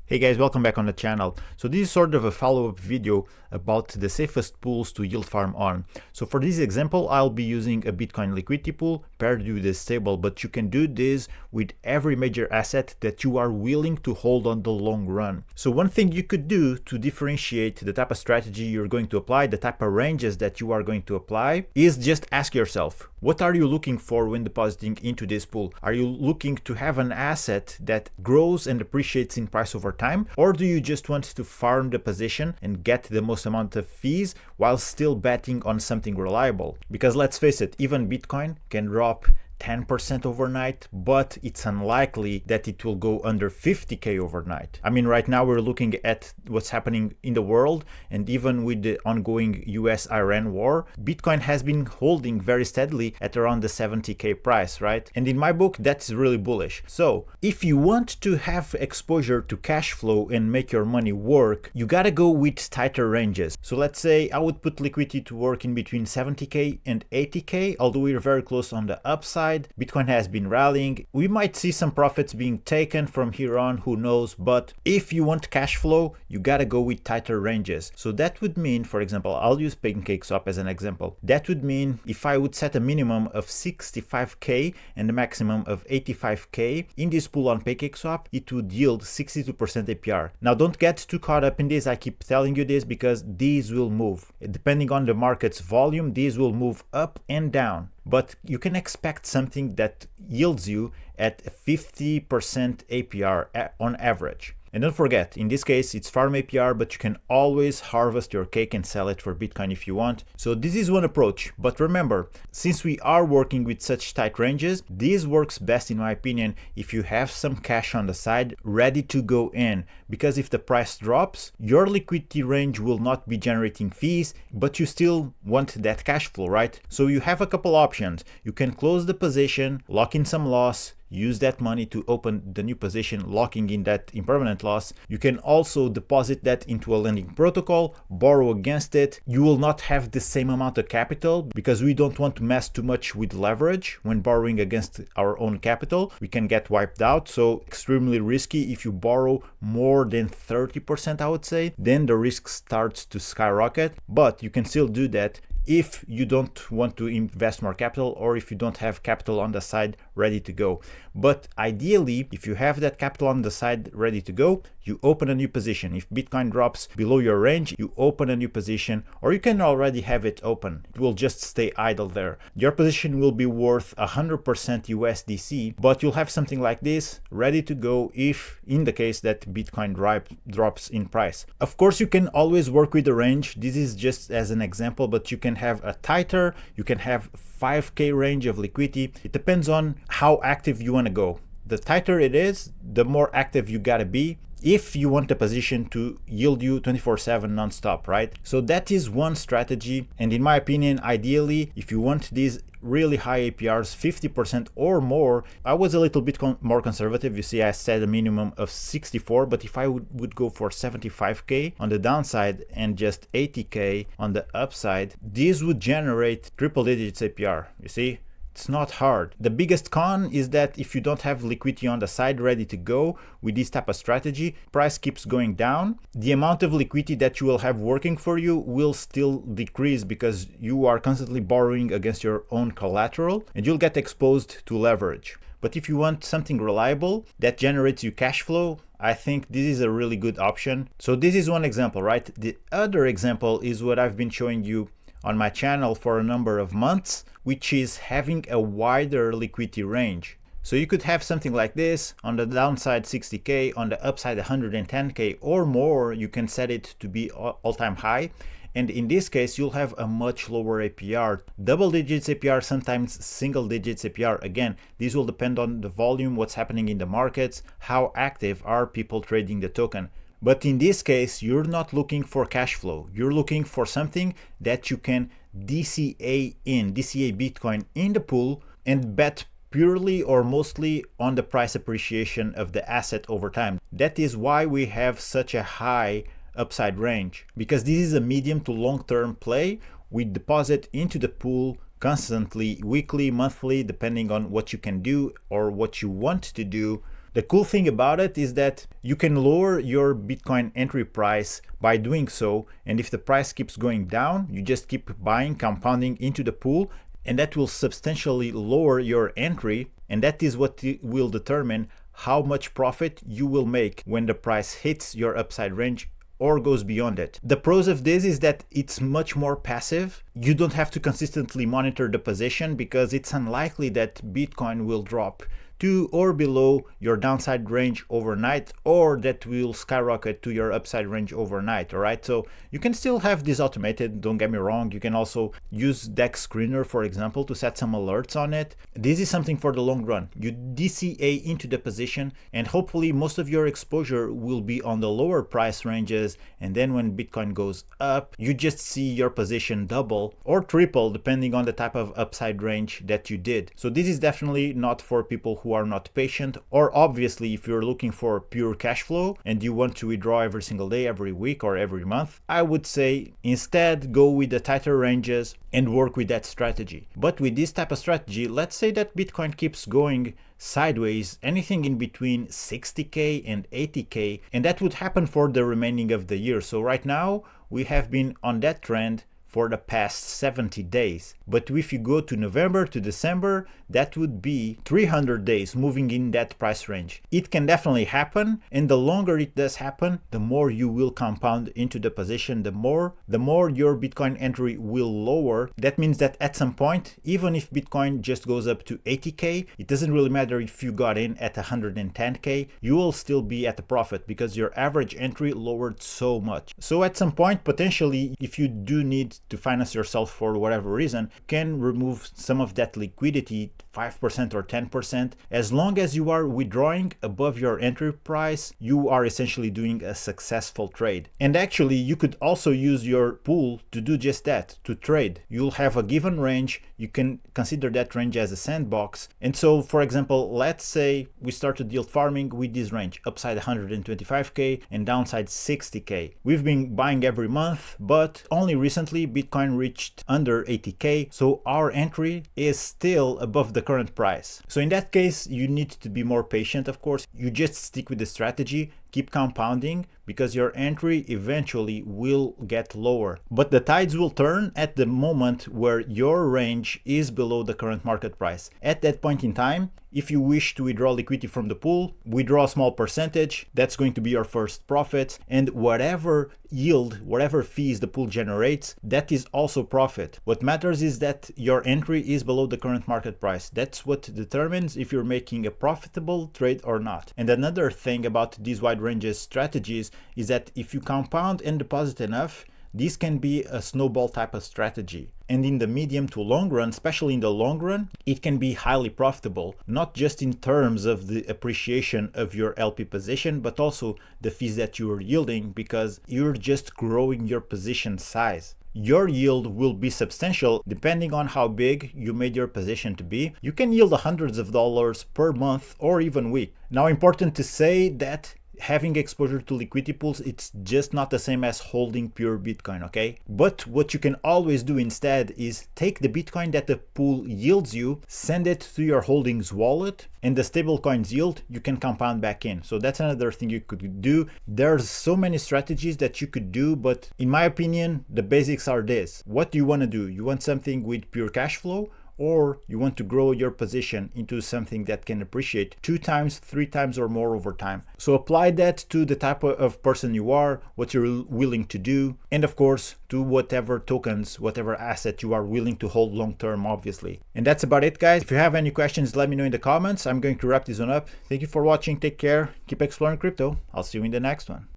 Hey guys, welcome back on the channel. So this is sort of a follow-up video about the safest pools to yield farm on. So for this example, I'll be using a Bitcoin liquidity pool paired with a stable, but you can do this with every major asset that you are willing to hold on the long run. So one thing you could do to differentiate the type of strategy you're going to apply, the type of ranges that you are going to apply, is just ask yourself, what are you looking for when depositing into this pool? Are you looking to have an asset that grows and appreciates in price over time, or do you just want to farm the position and get the most amount of fees while still betting on something reliable? Because let's face it, even Bitcoin can drop 10% overnight, but it's unlikely that it will go under 50k overnight. I mean, right now we're looking at what's happening in the world, and even with the ongoing US-Iran war, Bitcoin has been holding very steadily at around the 70k price, right? And in my book, that's really bullish. So if you want to have exposure to cash flow and make your money work, you gotta go with tighter ranges. So let's say I would put liquidity to work in between 70k and 80k, although we're very close on the upside. Bitcoin has been rallying. We might see some profits being taken from here on, who knows, but if you want cash flow, you gotta go with tighter ranges. So that would mean, for example, I'll use PancakeSwap as an example. That would mean if I would set a minimum of 65k and a maximum of 85k in this pool on PancakeSwap, it would yield 62% APR. Now don't get too caught up in this, I keep telling you this because these will move. Depending on the market's volume, these will move up and down. But you can expect something that yields you at 50% APR on average. And don't forget, in this case, it's farm APR, but you can always harvest your cake and sell it for Bitcoin if you want. So this is one approach. But remember, since we are working with such tight ranges, this works best, in my opinion, if you have some cash on the side ready to go in. Because if the price drops, your liquidity range will not be generating fees, but you still want that cash flow, right? So you have a couple options. You can close the position, lock in some loss, use that money to open the new position, locking in that impermanent loss. You can also deposit that into a lending protocol, borrow against it. You will not have the same amount of capital because we don't want to mess too much with leverage when borrowing against our own capital. We can get wiped out, so extremely risky. If you borrow more than 30%, I would say, then the risk starts to skyrocket, but you can still do that if you don't want to invest more capital or if you don't have capital on the side ready to go. But ideally, if you have that capital on the side ready to go, you open a new position. If Bitcoin drops below your range, you open a new position, or you can already have it open. It will just stay idle there. Your position will be worth 100% USDC, but you'll have something like this ready to go if in the case that Bitcoin drops in price. Of course, you can always work with the range. This is just as an example, but you can have a tighter, you can have 5k range of liquidity. It depends on how active you want to go. The tighter it is, the more active you gotta be if you want the position to yield you 24/7 non-stop, right? So that is one strategy, and in my opinion, ideally, if you want these really high APRs, 50% or more, I was a little bit more conservative. You see, I set a minimum of 64, but if I would go for 75k on the downside and just 80k on the upside, this would generate triple digits APR, you see? It's not hard. The biggest con is that if you don't have liquidity on the side ready to go with this type of strategy, price keeps going down. The amount of liquidity that you will have working for you will still decrease because you are constantly borrowing against your own collateral and you'll get exposed to leverage. But if you want something reliable that generates you cash flow, I think this is a really good option. So this is one example, right? The other example is what I've been showing you on my channel for a number of months, which is having a wider liquidity range. So you could have something like this, on the downside 60k, on the upside 110k or more. You can set it to be all-time high, and in this case you'll have a much lower APR, double digits APR, sometimes single digits APR. Again, this will depend on the volume, what's happening in the markets, how active are people trading the token. But in this case, you're not looking for cash flow. You're looking for something that you can DCA Bitcoin in the pool and bet purely or mostly on the price appreciation of the asset over time. That is why we have such a high upside range, because this is a medium to long-term play. We deposit into the pool constantly, weekly, monthly, depending on what you can do or what you want to do. The cool thing about it is that you can lower your Bitcoin entry price by doing so, and if the price keeps going down, you just keep buying, compounding into the pool, and that will substantially lower your entry, and that is what will determine how much profit you will make when the price hits your upside range or goes beyond it. The pros of this is that it's much more passive. You don't have to consistently monitor the position because it's unlikely that Bitcoin will drop to or below your downside range overnight, or that will skyrocket to your upside range overnight. All right, so you can still have this automated, don't get me wrong. You can also use DEX screener, for example, to set some alerts on it. This is something for the long run. You DCA into the position, and hopefully most of your exposure will be on the lower price ranges, and then when Bitcoin goes up, you just see your position double or triple depending on the type of upside range that you did. So this is definitely not for people who are not patient, or obviously if you're looking for pure cash flow and you want to withdraw every single day, every week, or every month. I would say instead go with the tighter ranges and work with that strategy. But with this type of strategy, let's say that Bitcoin keeps going sideways, anything in between 60k and 80k, and that would happen for the remaining of the year. So right now we have been on that trend for the past 70 days. But if you go to November to December, that would be 300 days moving in that price range. It can definitely happen, and the longer it does happen, the more you will compound into the position, the more your Bitcoin entry will lower. That means that at some point, even if Bitcoin just goes up to 80k, it doesn't really matter if you got in at 110k, you will still be at a profit because your average entry lowered so much. So at some point, potentially, if you do need to finance yourself for whatever reason, can remove some of that liquidity, 5% or 10%. As long as you are withdrawing above your entry price, you are essentially doing a successful trade. And actually, you could also use your pool to do just that, to trade. You'll have a given range. You can consider that range as a sandbox. And so, for example, let's say we started yield farming with this range, upside 125k and downside 60k. We've been buying every month, but only recently Bitcoin reached under 80k, so our entry is still above the current price. So in that case, you need to be more patient, of course. You just stick with the strategy, keep compounding, because your entry eventually will get lower. But the tides will turn at the moment where your range is below the current market price. At that point in time, if you wish to withdraw liquidity from the pool, withdraw a small percentage, that's going to be your first profit, and whatever yield, whatever fees the pool generates, that is also profit. What matters is that your entry is below the current market price. That's what determines if you're making a profitable trade or not. And another thing about these wide ranges strategies is that if you compound and deposit enough, this can be a snowball type of strategy. And in the medium to long run, especially in the long run, it can be highly profitable, not just in terms of the appreciation of your LP position, but also the fees that you are yielding, because you're just growing your position size. Your yield will be substantial depending on how big you made your position to be. You can yield hundreds of dollars per month or even week. Now, important to say that having exposure to liquidity pools, it's just not the same as holding pure Bitcoin, okay? But what you can always do instead is take the Bitcoin that the pool yields you, send it to your holdings wallet, and the stablecoins yield you can compound back in. So that's another thing you could do. There's so many strategies that you could do, but in my opinion, the basics are this. What do you want to do? You want something with pure cash flow, or you want to grow your position into something that can appreciate 2 times, 3 times or more over time. So apply that to the type of person you are, what you're willing to do, and of course to whatever tokens, whatever asset you are willing to hold long term, obviously. And that's about it, guys. If you have any questions, let me know in the comments. I'm going to wrap this one up. Thank you for watching. Take care. Keep exploring crypto. I'll see you in the next one.